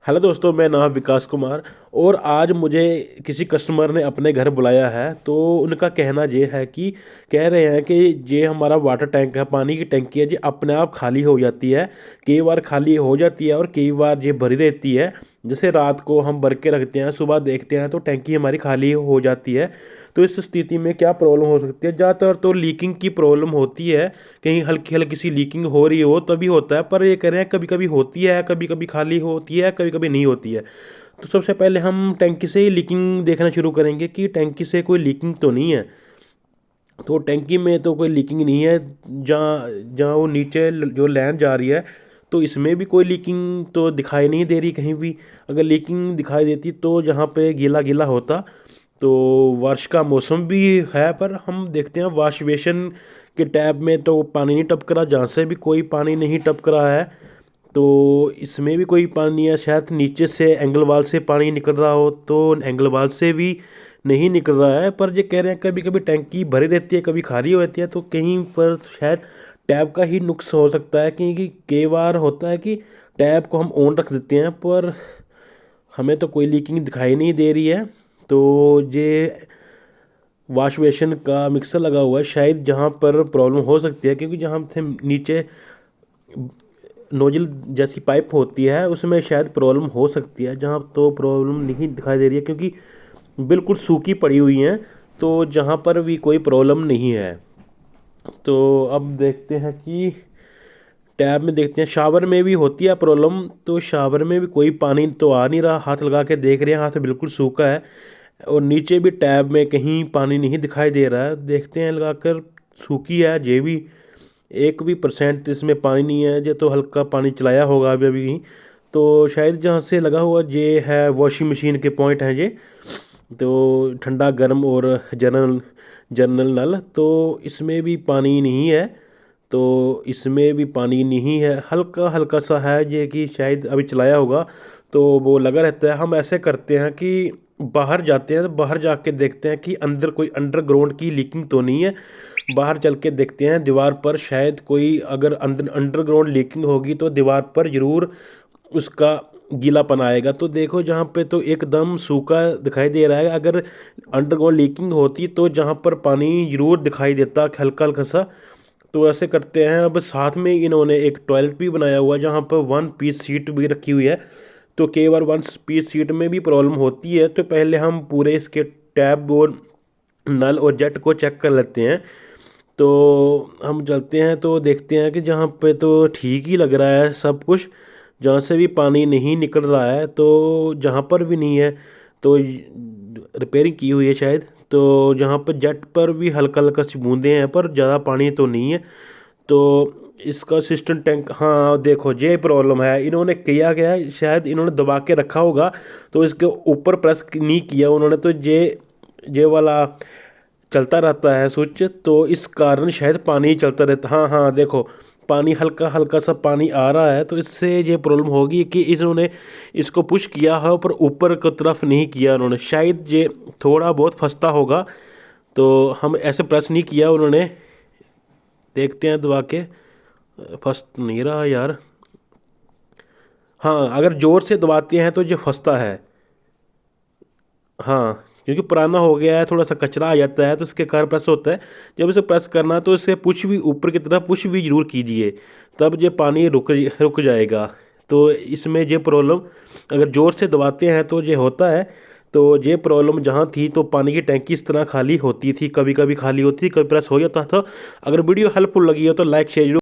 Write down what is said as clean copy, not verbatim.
Hello दोस्तों, मैं नाम विकास कुमार। और आज मुझे किसी कस्टमर ने अपने घर बुलाया है। तो उनका कहना ये है कि कह रहे हैं कि ये हमारा वाटर टैंक है, पानी की टंकी है, ये अपने आप खाली हो जाती है। कई बार खाली हो जाती है और कई बार ये भरी रहती है। जैसे रात को हम भर के रखते हैं, सुबह देखते हैं तो टैंकी हमारी खाली हो जाती है। तो इस स्थिति में क्या प्रॉब्लम हो सकती है? ज़्यादातर तो लीकिंग की प्रॉब्लम होती है। कहीं हल्की हल्की सी लीकिंग हो रही हो तभी होता है, पर ये कह रहे हैं कभी कभी होती है, कभी कभी खाली होती है, कभी कभी नहीं होती है। तो सबसे पहले हम टैंकी से ही लीकिंग देखना शुरू करेंगे कि टैंकी से कोई लीकिंग तो नहीं है। तो टैंकी में तो कोई लीकिंग नहीं है। जहाँ जहाँ वो नीचे जो लाइन जा रही है, तो इसमें भी कोई लीकिंग तो दिखाई नहीं दे रही कहीं भी। अगर लीकिंग दिखाई देती तो जहाँ पे गीला गीला होता। तो बारिश का मौसम भी है, पर हम देखते हैं वॉश बेसिन के टैप में तो पानी नहीं टपक रहा, जहाँ से भी कोई पानी नहीं टपक रहा है। तो इसमें भी कोई पानी नहीं है। शायद नीचे से एंगल वाल से पानी निकल रहा हो, तो एंगल वाल से भी नहीं निकल रहा है। पर ये कह रहे हैं कभी कभी टैंकी भरी रहती है, कभी खाली हो जाती है। तो कहीं पर शायद टैप का ही नुक्स हो सकता है, क्योंकि कई बार होता है कि टैप को हम ऑन रख देते हैं पर हमें तो कोई लीकिंग दिखाई नहीं दे रही है। तो ये वॉश बेसिन का मिक्सर लगा हुआ है शायद, जहाँ पर प्रॉब्लम हो सकती है। क्योंकि जहाँ से नीचे नोजल जैसी पाइप होती है उसमें शायद प्रॉब्लम हो सकती है। जहाँ तो प्रॉब्लम नहीं दिखाई दे रही है, क्योंकि बिल्कुल सूखी पड़ी हुई हैं। तो जहाँ पर भी कोई प्रॉब्लम नहीं है। तो अब देखते हैं कि टैब में देखते हैं, शावर में भी होती है प्रॉब्लम। तो शावर में भी कोई पानी तो आ नहीं रहा। हाथ लगा के देख रहे हैं, हाथ बिल्कुल सूखा है। और नीचे भी टैब में कहीं पानी नहीं दिखाई दे रहा है। देखते हैं लगाकर, सूखी है ये भी। 1% इसमें पानी नहीं है। ये तो हल्का पानी चलाया होगा अभी अभी। तो शायद जहाँ से लगा हुआ ये है वॉशिंग मशीन के पॉइंट हैं ये। तो ठंडा गर्म और जनरल जनरल नल, तो इसमें भी पानी नहीं है। तो इसमें भी पानी नहीं है, हल्का हल्का सा है ये कि शायद अभी चलाया होगा तो वो लगा रहता है। हम ऐसे करते हैं कि बाहर जाते हैं, तो बाहर जाके देखते हैं कि अंदर कोई अंडरग्राउंड की लीकिंग तो नहीं है। बाहर चल के देखते हैं दीवार पर, शायद कोई अगर अंदर अंडरग्राउंड लीकिंग होगी तो दीवार पर ज़रूर उसका गीलापन आएगा। तो देखो जहाँ पे तो एकदम सूखा दिखाई दे रहा है। अगर अंडरग्राउंड लीकिंग होती तो जहाँ पर पानी ज़रूर दिखाई देता हल्का हल्का सा। तो ऐसे करते हैं। अब साथ में इन्होंने एक टॉयलेट भी बनाया हुआ है, जहाँ पर 1 पीस सीट भी रखी हुई है। तो कई बार 1 पीस सीट में भी प्रॉब्लम होती है। तो पहले हम पूरे इसके टैब और नल और जेट को चेक कर लेते हैं। तो हम चलते हैं तो देखते हैं कि जहाँ पे तो ठीक ही लग रहा है सब कुछ। जहाँ से भी पानी नहीं निकल रहा है, तो जहाँ पर भी नहीं है तो रिपेयरिंग की हुई है शायद। तो जहाँ पर जेट पर भी हल्का हल्का सी बूंदे हैं, पर ज़्यादा पानी तो नहीं है। तो इसका सिस्टम टैंक, हाँ देखो ये प्रॉब्लम है। इन्होंने किया क्या है, शायद इन्होंने दबा के रखा होगा तो इसके ऊपर प्रेस नहीं किया उन्होंने। तो ये वाला चलता रहता है स्विच, तो इस कारण शायद पानी चलता रहता। हाँ हाँ देखो, पानी हल्का हल्का सा पानी आ रहा है। तो इससे ये प्रॉब्लम होगी कि इन्होंने इसको पुश किया है पर ऊपर की तरफ नहीं किया उन्होंने। शायद ये थोड़ा बहुत फंसता होगा, तो हम ऐसे प्रेस नहीं किया उन्होंने। देखते हैं दबा के, फंस नहीं रहा यार। हाँ, अगर ज़ोर से दबाते हैं तो ये फंसता है। हाँ, क्योंकि पुराना हो गया है, थोड़ा सा कचरा आ जाता है तो इसके कारण प्रेस होता है। जब इसे प्रेस करना तो इसे पुश भी ऊपर की तरफ पुश भी जरूर कीजिए, तब ये पानी रुक जाएगा। तो इसमें ये प्रॉब्लम, अगर ज़ोर से दबाते हैं तो ये होता है। तो ये प्रॉब्लम जहाँ थी तो पानी की टैंकी इस तरह खाली होती थी, कभी कभी खाली होती थी, कभी प्रेस हो जाता था। अगर वीडियो हेल्पफुल लगी हो तो लाइक शेयर जरूर।